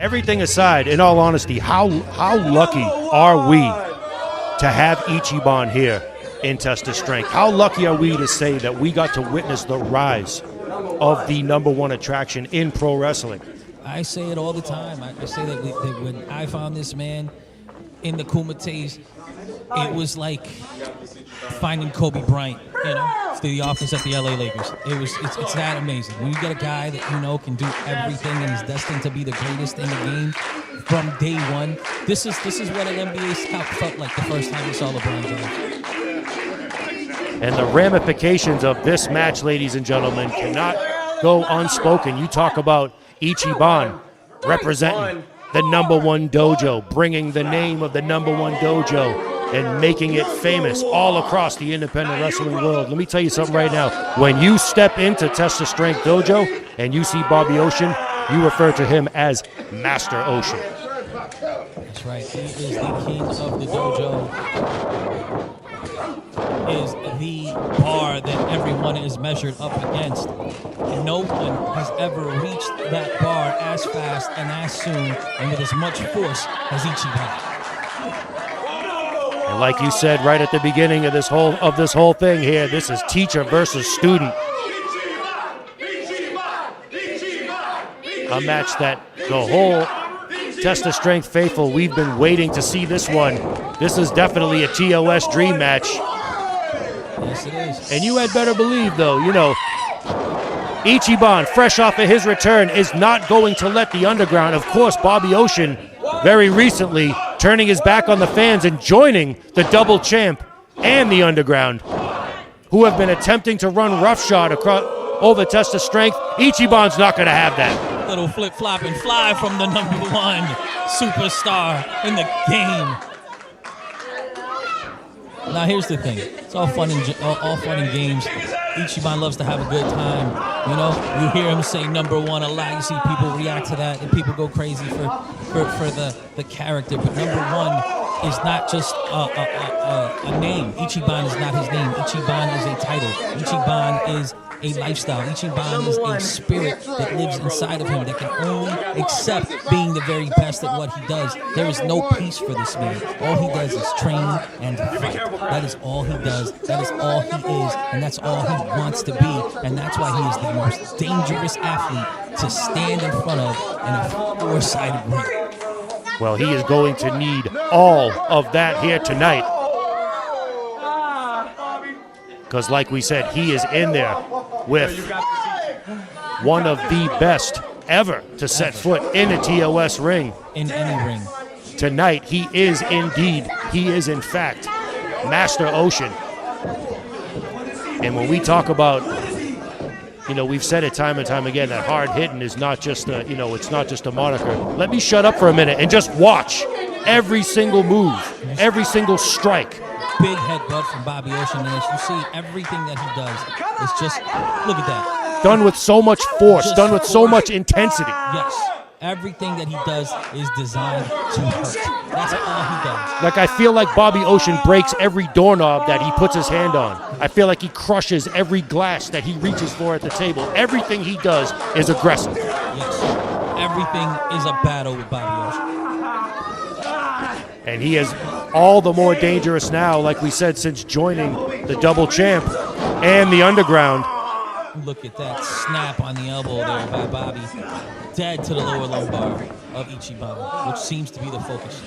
Everything aside, in all honesty, how lucky are we to have Ichiban here in Test of Strength? How lucky are we to say that we got to witness the rise of the #1 attraction in pro wrestling? I say it all the time. I say that when I found this man in the Kumites, it was like finding Kobe Bryant, to the office at the LA Lakers. It's that amazing. When you get a guy that can do everything and is destined to be the greatest in the game from day one. This is what an NBA scout felt like the first time he saw LeBron James. And the ramifications of this match, ladies and gentlemen, cannot go unspoken. You talk about Ichiban representing the #1 dojo, bringing the name of the #1 dojo and making it famous all across the independent wrestling world. Let me tell you something right now. When you step into Test of Strength Dojo and you see Bobby Ocean, you refer to him as Master Ocean. That's right. He is the king of the dojo. Is the bar that everyone is measured up against. And no one has ever reached that bar as fast and as soon and with as much force as Ichiban. And like you said right at the beginning of this whole thing here, this is teacher versus student. A match that the whole Test of Strength faithful, we've been waiting to see this one. This is definitely a TOS dream match. Yes, it is. And you had better believe, though, Ichiban, fresh off of his return, is not going to let the Underground. Of course, Bobby Ocean, very recently, turning his back on the fans and joining the double champ and the Underground, who have been attempting to run roughshod over Test of Strength. Ichiban's not going to have that. Little flip-flop and fly from the #1 superstar in the game. Now here's the thing. It's all fun and games. Ichiban loves to have a good time. You hear him say #1 a lot. You see people react to that, and people go crazy for the character. But #1 is not just a name. Ichiban is not his name. Ichiban is a title. Ichiban is a lifestyle. Ichiban is a spirit that lives inside of him that can only accept being the very best at what he does. There is no peace for this man. All he does is train and fight. That is all he does. That is all he is, and that's all he wants to be. And that's why he is the most dangerous athlete to stand in front of in a four-sided ring. Well, he is going to need all of that here tonight. Because like we said, he is in there with one of the best ever to set foot in a TOS ring. In any ring. Tonight, he is in fact, Master Ocean. And when we talk about, we've said it time and time again, that hard hitting is not just it's not just a moniker. Let me shut up for a minute and just watch every single move, every single strike. Big headbutt from Bobby Ocean, and as you see, everything that he does is just, look at that. Done with so much force, done with so much intensity. Yes, everything that he does is designed to hurt. That's all he does. Like, I feel like Bobby Ocean breaks every doorknob that he puts his hand on. I feel like he crushes every glass that he reaches for at the table. Everything he does is aggressive. Yes, everything is a battle with Bobby Ocean. And he is all the more dangerous now, like we said, since joining the double champ and the Underground. Look at that snap on the elbow there by Bobby. Dead to the lower lumbar of Ichiban, which seems to be the focus.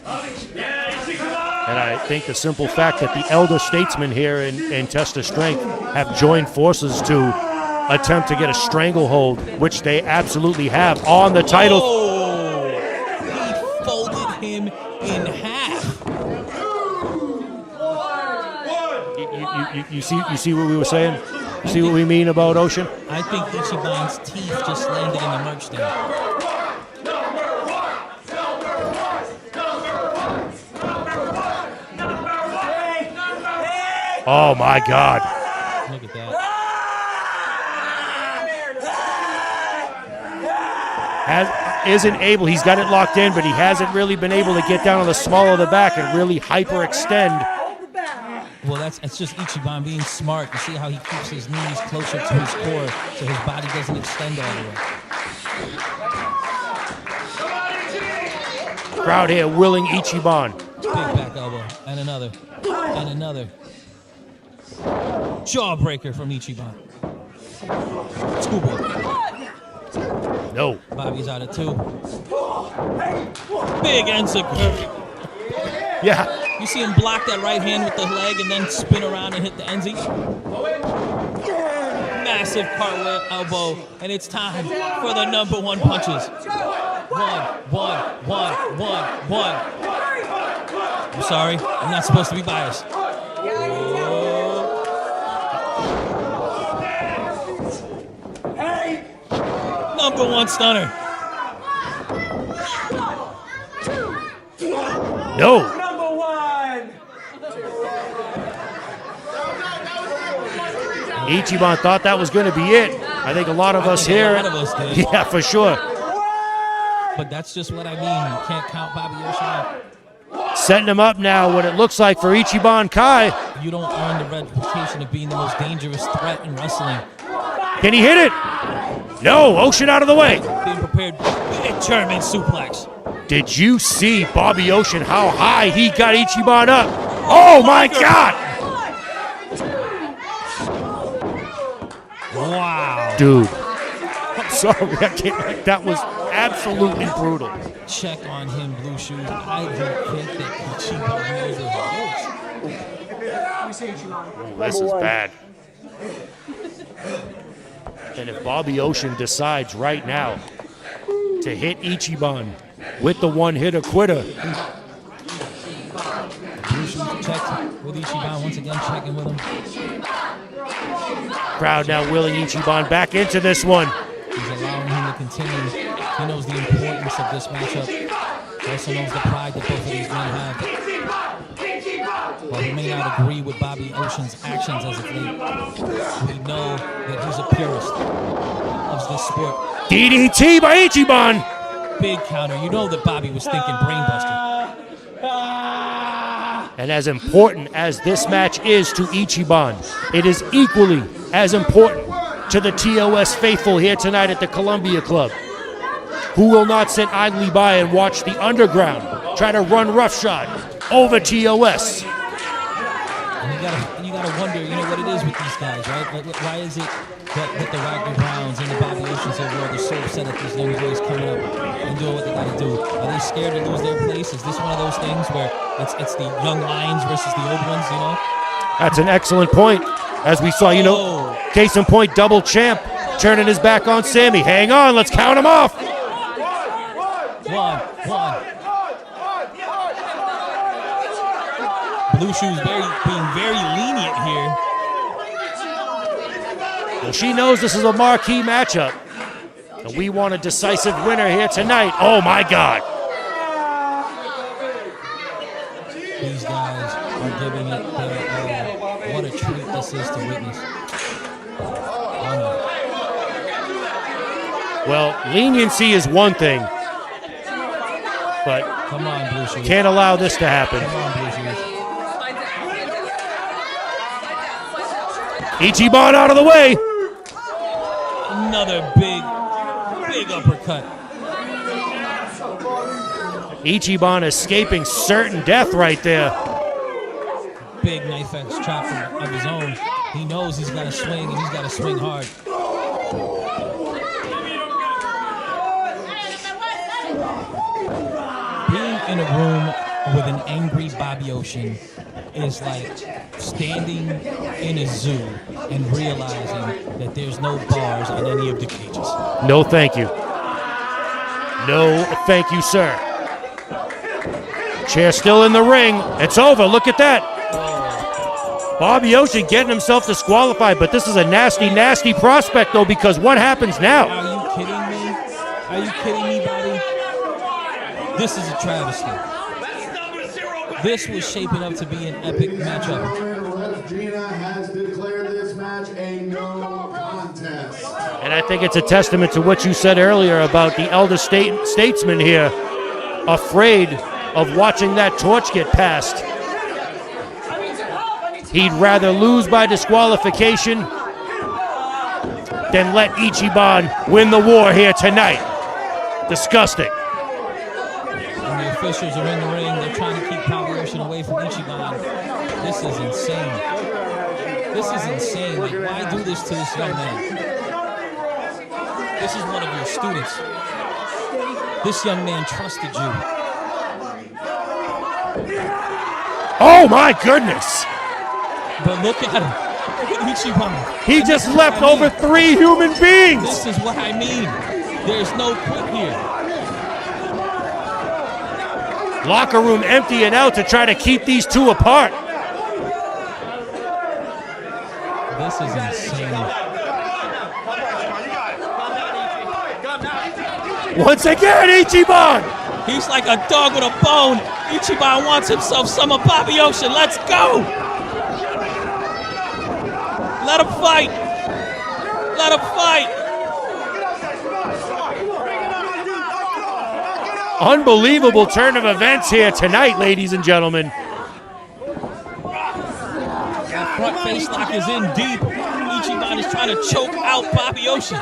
And I think the simple fact that the elder statesmen here in Test of Strength have joined forces to attempt to get a stranglehold, which they absolutely have on the title. Oh, he folded him in half. You see what we were saying? You see what we mean about Ocean? I think Ichiban's teeth just landed in the merch stand. Oh my God. Look at that. He's got it locked in, but he hasn't really been able to get down on the small of the back and really hyperextend. Well, it's just Ichiban being smart. You see how he keeps his knees closer to his core so his body doesn't extend all the way. Crowd here willing Ichiban. Big back elbow. And another. And another. Jawbreaker from Ichiban. Schoolboy. No. Bobby's out of 2. Big Enzuigiri. Yeah. You see him block that right hand with the leg and then spin around and hit the Enzi. Massive cartwheel elbow, and it's time for the number 1 punches. One. I'm sorry, I'm not supposed to be biased. Number 1 stunner. No. Ichiban thought that was going to be it. I think a lot of us here. A lot of us did. Yeah, for sure. But that's just what I mean. You can't count Bobby Ocean out. Setting him up now, what it looks like for Ichiban Kai. You don't earn the reputation of being the most dangerous threat in wrestling. Can he hit it? No, Ocean out of the way. Being prepared. Big German suplex. Did you see Bobby Ocean, how high he got Ichiban up? Oh my God! Wow. Dude, I'm sorry, I can't. That was absolutely brutal. Check on him, Blue Shoes. I don't think that Ichiban knows the ropes. Oh, this is bad. And if Bobby Ocean decides right now to hit Ichiban with the one-hitter quitter. Blue Shoes checked with Ichiban, once again checking with him. Crowd now willing Ichiban back into this one. He's allowing him to continue. He knows the importance of this matchup. He also knows the pride that both of these men have. While he may not agree with Bobby Ocean's actions as of late, we know that he's a purist. He loves this sport. DDT by Ichiban. Big counter. You know that Bobby was thinking brainbuster. And as important as this match is to Ichiban, it is equally as important to the TOS faithful here tonight at the Columbia Club, who will not sit idly by and watch the Underground try to run roughshod over TOS. And you gotta wonder, what it is with these guys, right? Why is it that the Wagner Browns and the Bobby Oceans of the world are so upset at these young boys coming up and doing what they gotta do? Are they scared to lose their place? Is this one of those things where it's the young lions versus the old ones, That's an excellent point. As we saw, case in point, double champ turning his back on Sammy. Hang on, let's count him off. One. Blue Shoes being very lenient here. Well, she knows this is a marquee matchup. And we want a decisive winner here tonight. Oh, my God. These guys are giving it their all. What a treat this is to witness. Well, leniency is one thing, but come on, Blue Shoes. Can't allow this to happen. Come on, Blue Shoes. Ichiban out of the way. Another big uppercut. Ichiban escaping certain death right there. Big knife edge chop of his own. He knows he's got to swing, and he's got to swing hard. Being in a room with an angry Bobby Ocean is like standing in a zoo and realizing that there's no bars on any of the cages. No, thank you. No, thank you, sir. Chair still in the ring. It's over. Look at that. Bobby Ocean getting himself disqualified, but this is a nasty, nasty prospect, though, because what happens now? Are you kidding me? Are you kidding me, Bobby? This is a travesty. This was shaping up to be an epic matchup. Gina has declared this match a no contest. And I think it's a testament to what you said earlier about the elder statesman here, afraid of watching that torch get passed. He'd rather lose by disqualification than let Ichiban win the war here tonight. Disgusting. And the officials are in the ring. They're trying to keep Paglioshin away from Ichiban. This is insane. This is insane. Like, why do this to this young man? This is one of your students. This young man trusted you. Oh my goodness! But look at him. Look at Ichiban. He just leapt over 3 human beings! This is what I mean. There's no quit here. Locker room emptying out to try to keep these two apart. This is insane. Once again, Ichiban! He's like a dog with a bone. Ichiban wants himself some of Paglioshin. Let's go! Let him fight! Let him fight! Unbelievable turn of events here tonight, ladies and gentlemen. That front face lock is in deep. Ichiban is trying to choke out Paglioshin.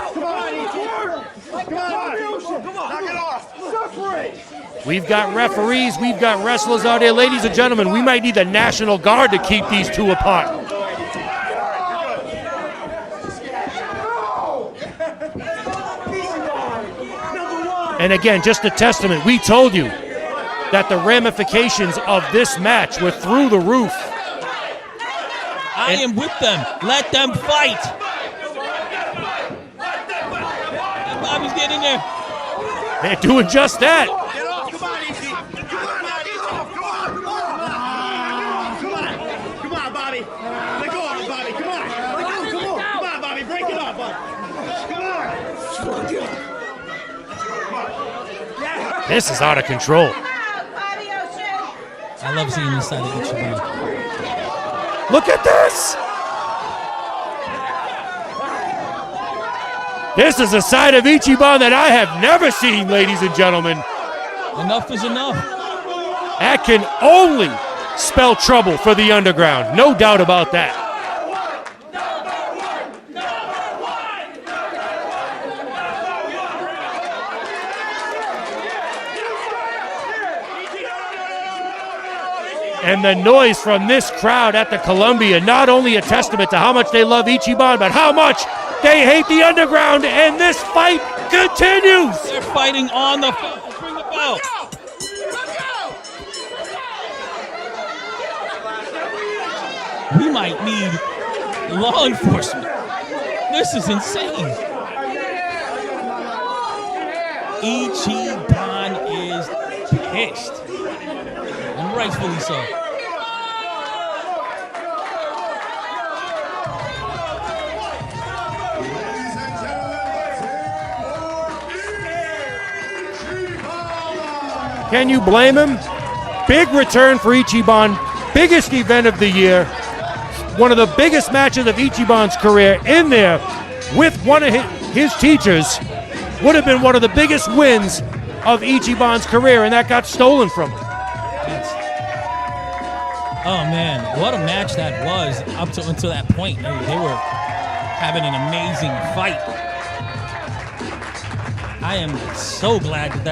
We've got referees, we've got wrestlers out here. Ladies and gentlemen, we might need the National Guard to keep these two apart. And again, just a testament, we told you that the ramifications of this match were through the roof. I am with them. Let them fight. And Bobby's getting there. They're doing just that. Get off! Come on, Easy! Come on, Bobby! Come on, Bobby! Let go of it, Bobby! Come on! Come on, Bobby! Break it off, Bobby! Come on! This is out of control. I love seeing this side of Ichiban. Look at this! This is a side of Ichiban that I have never seen, ladies and gentlemen. Enough is enough. That can only spell trouble for the underground. No doubt about that. And the noise from this crowd at the Columbia, not only a testament to how much they love Ichiban, but how much they hate the underground, and this fight continues. They're fighting on the field. Bring the bell. We might need law enforcement. This is insane. Ichiban is pissed. And rightfully so. Can you blame him? Big return for Ichiban. Biggest event of the year. One of the biggest matches of Ichiban's career in there with one of his teachers. Would have been one of the biggest wins of Ichiban's career, and that got stolen from him. Oh man, what a match that was up to until that point. They were having an amazing fight. I am so glad that that's